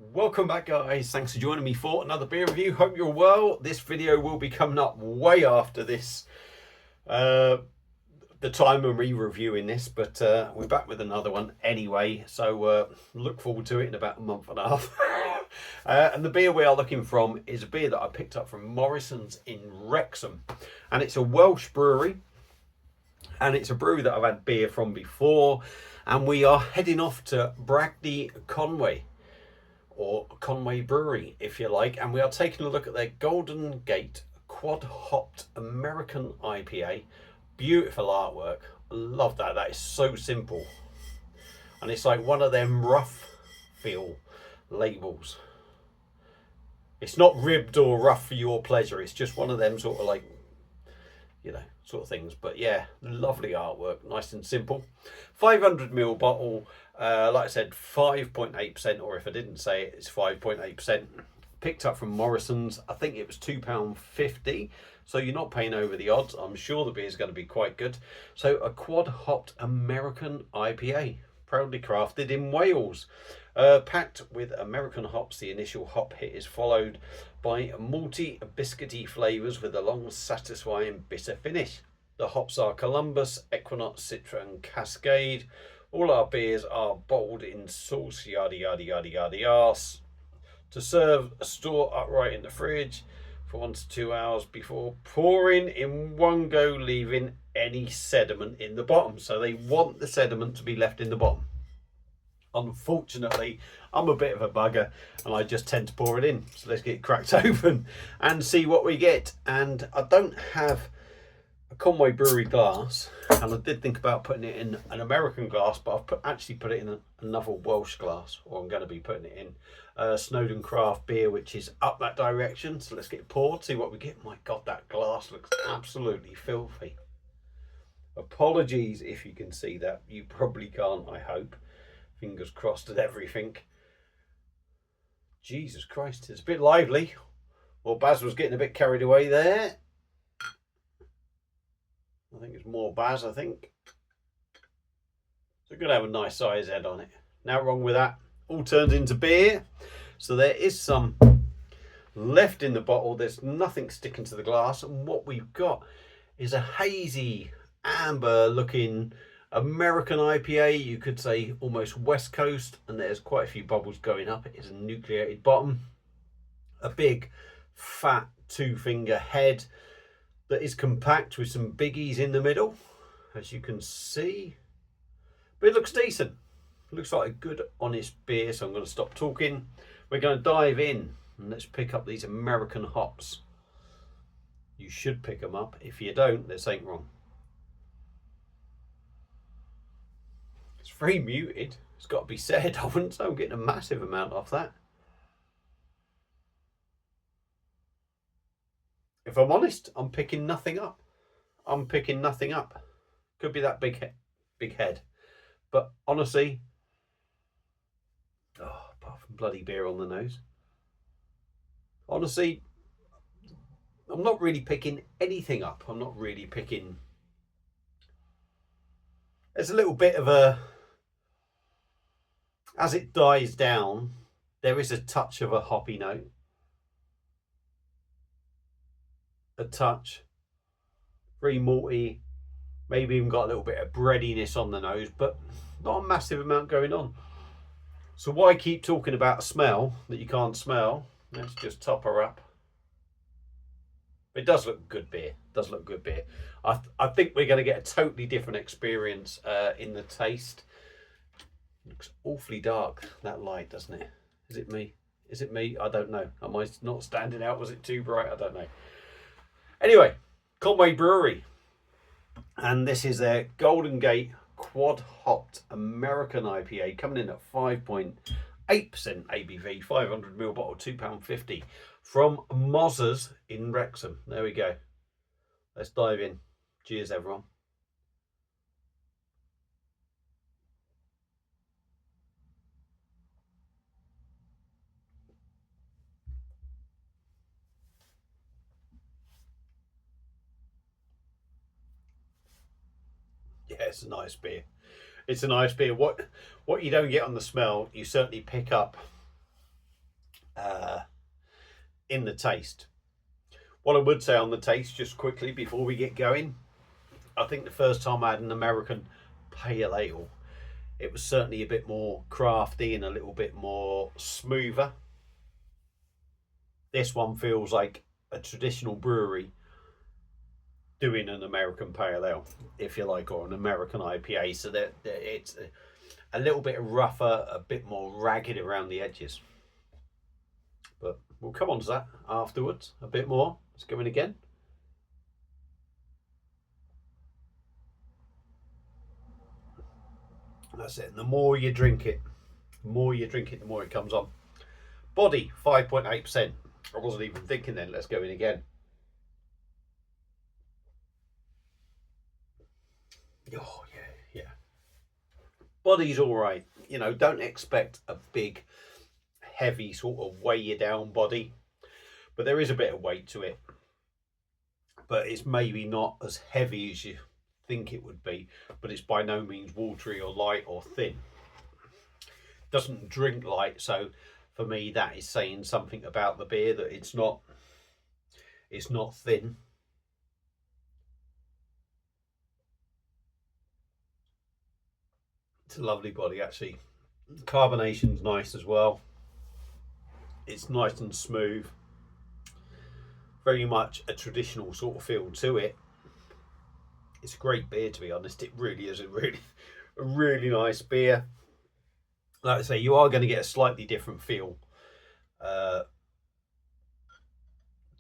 Welcome back, guys. Thanks for joining me for another beer review. Hope you're well. This video will be coming up way after this, the time of me reviewing this, but we're back with another one anyway, so look forward to it in about a month and a half. And the beer we are looking from is a beer that I picked up from Morrison's in Wrexham, and it's a Welsh brewery, and it's a brewery that I've had beer from before, and we are heading off to Bragdy Conwy, or Conwy Brewery, if you like, and we are taking a look at their Golden Gate quad hopped American IPA. Beautiful artwork. I love that. That is so simple, and it's like one of them rough feel labels. It's not ribbed or rough for your pleasure. It's just one of them sort of like, you know, sort of things. But yeah, lovely artwork, nice and simple. 500ml bottle, like I said, 5.8%, or if I didn't say it, it's 5.8%. Picked up from Morrison's. I think it was £2.50, so you're not paying over the odds. I'm sure the beer is going to be quite good. So a quad hopped American IPA, proudly crafted in Wales. Packed with American hops, the initial hop hit is followed by malty, biscuity flavours with a long, satisfying bitter finish. The hops are Columbus, Equinox, Citra and Cascade. All our beers are bottled in sauce, yada yada yada yada yas. To serve, store upright in the fridge for 1 to 2 hours before pouring in one go, leaving any sediment in the bottom. So they want the sediment to be left in the bottom. Unfortunately, I'm a bit of a bugger and I just tend to pour it in. So let's get it cracked open and see what we get. And I don't have a Conwy Brewery glass, and I did think about putting it in an American glass, but I've actually put it in another Welsh glass, or I'm going to be putting it in Snowden Craft Beer, which is up that direction. So let's get poured, see what we get. My God, that glass looks absolutely filthy. Apologies if you can see that. You probably can't, I hope. Fingers crossed and everything. Jesus Christ, it's a bit lively. Well, Baz was getting a bit carried away there. I think it's more Baz, I think. So going to have a nice size head on it. Now wrong with that. All turns into beer. So there is some left in the bottle. There's nothing sticking to the glass. And what we've got is a hazy, amber looking American IPA. You could say almost West Coast. And there's quite a few bubbles going up. It is a nucleated bottom. A big, fat two-finger head that is compact with some biggies in the middle, as you can see. But it looks decent. It looks like a good, honest beer, so I'm going to stop talking. We're going to dive in and let's pick up these American hops. You should pick them up. If you don't, there's something wrong. It's very muted. It's got to be said. I wouldn't say I'm getting a massive amount off that. If I'm honest, I'm picking nothing up. I'm picking nothing up. Could be that big head. But honestly, apart from bloody beer on the nose, honestly, I'm not really picking anything up. I'm not really picking... There's a little bit of a... As it dies down, there is a touch of a hoppy note. A touch, very malty, maybe even got a little bit of breadiness on the nose, but not a massive amount going on. So why keep talking about a smell that you can't smell? Let's just top her up. It does look good beer. It does look good beer. I think we're going to get a totally different experience in the taste. It looks awfully dark, that light, doesn't it? Is it me? Is it me? I don't know. Am I not standing out? Was it too bright? I don't know. Anyway, Conwy Brewery, and this is their Golden Gate quad hopped American IPA, coming in at 5.8% ABV, 500ml bottle, £2.50 from Mozzers in Wrexham. There we go. Let's dive in. Cheers, everyone. Yeah, it's a nice beer. It's a nice beer. What you don't get on the smell, you certainly pick up in the taste. What I would say on the taste, just quickly before we get going, I think the first time I had an American pale ale, it was certainly a bit more crafty and a little bit more smoother. This one feels like a traditional brewery doing an American pale ale, if you like, or an American IPA. So that it's a little bit rougher, a bit more ragged around the edges. But we'll come on to that afterwards a bit more. Let's go in again. That's it. And the more you drink it, the more it comes on. Body 5.8%. I wasn't even thinking then. Let's go in again. Oh yeah. Body's all right. You know, don't expect a big, heavy sort of weigh you down body, but there is a bit of weight to it. But it's maybe not as heavy as you think it would be, but it's by no means watery or light or thin. Doesn't drink light, so for me that is saying something about the beer, that it's not thin. It's a lovely body actually. Carbonation's nice as well. It's nice and smooth. Very much a traditional sort of feel to it. It's a great beer, to be honest. It really is a really nice beer. Like I say, you are going to get a slightly different feel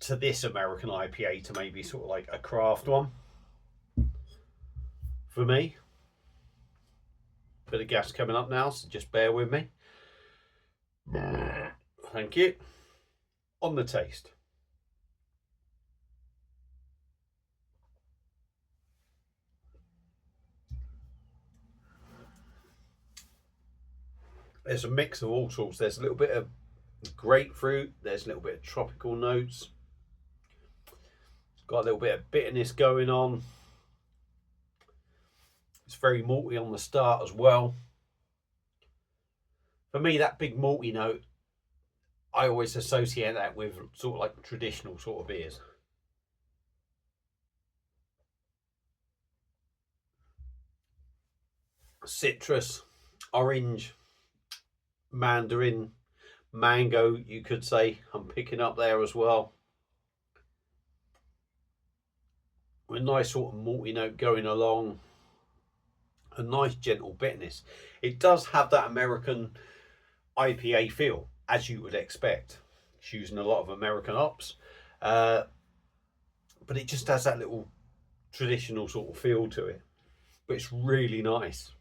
to this American IPA to maybe sort of like a craft one. For me, bit of gas coming up now, so just bear with me. Thank you. On the taste, there's a mix of all sorts. There's a little bit of grapefruit, there's a little bit of tropical notes, it's got a little bit of bitterness going on. It's very malty on the start as well. For me, that big malty note, I always associate that with sort of like traditional sort of beers. Citrus, orange, mandarin, mango, you could say, I'm picking up there as well. A nice sort of malty note going along. A nice gentle bitterness. It does have that American IPA feel, as you would expect. It's using a lot of American hops, but it just has that little traditional sort of feel to it. But it's really nice.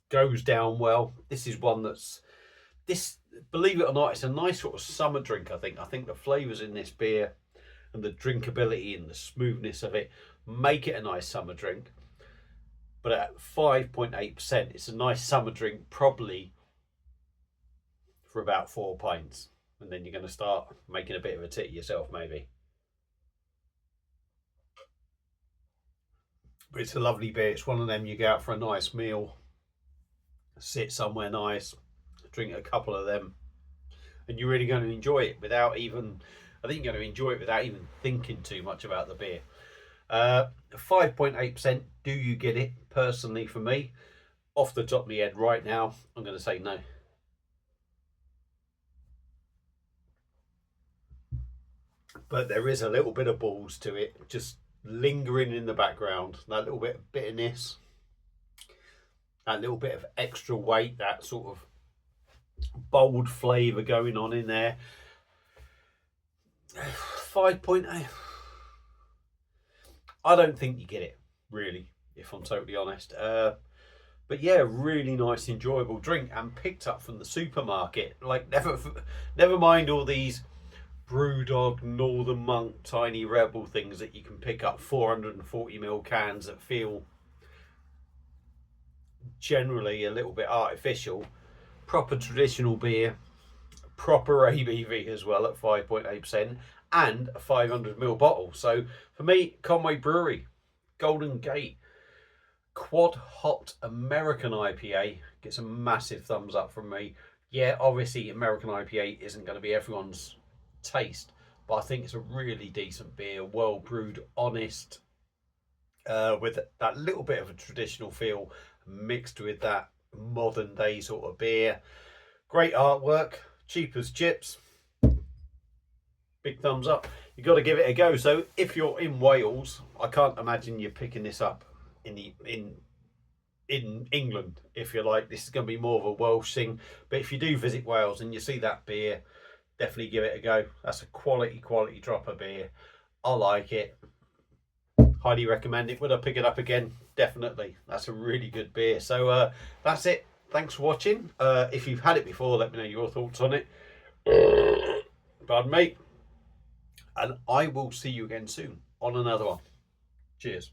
Goes down well. This is one that's, believe it or not, it's a nice sort of summer drink. I think the flavours in this beer and the drinkability and the smoothness of it make it a nice summer drink. But at 5.8%, it's a nice summer drink, probably for about 4 pints. And then you're going to start making a bit of a tit yourself, maybe. But it's a lovely beer. It's one of them you go out for a nice meal, sit somewhere nice, drink a couple of them, and you're really going to enjoy it without even, I think you're going to enjoy it without even thinking too much about the beer. 5.8%, do you get it? Personally, for me, off the top of my head right now, I'm going to say no. But there is a little bit of balls to it, just lingering in the background. That little bit of bitterness, that little bit of extra weight, that sort of bold flavour going on in there. 5.8. I don't think you get it, really, if I'm totally honest. But yeah, really nice, enjoyable drink, and picked up from the supermarket. Like, never mind all these Brewdog, Northern Monk, Tiny Rebel things that you can pick up 440ml cans that feel generally a little bit artificial. Proper traditional beer, proper ABV as well at 5.8%, and a 500ml bottle. So for me, Conwy Brewery, Golden Gate, Quad Hot American IPA gets a massive thumbs up from me. Yeah, obviously American IPA isn't going to be everyone's taste, but I think it's a really decent beer, well brewed, honest, with that little bit of a traditional feel mixed with that modern day sort of beer. Great artwork, cheap as chips. Big thumbs up. You got to give it a go. So if you're in Wales, I can't imagine you're picking this up in England. If you're like, this is going to be more of a Welsh thing. But if you do visit Wales and you see that beer, definitely give it a go. That's a quality drop of beer. I like it. Highly recommend it. Would I pick it up again? Definitely. That's a really good beer. So that's it. Thanks for watching. If you've had it before, let me know your thoughts on it. Pardon me. And I will see you again soon on another one. Cheers.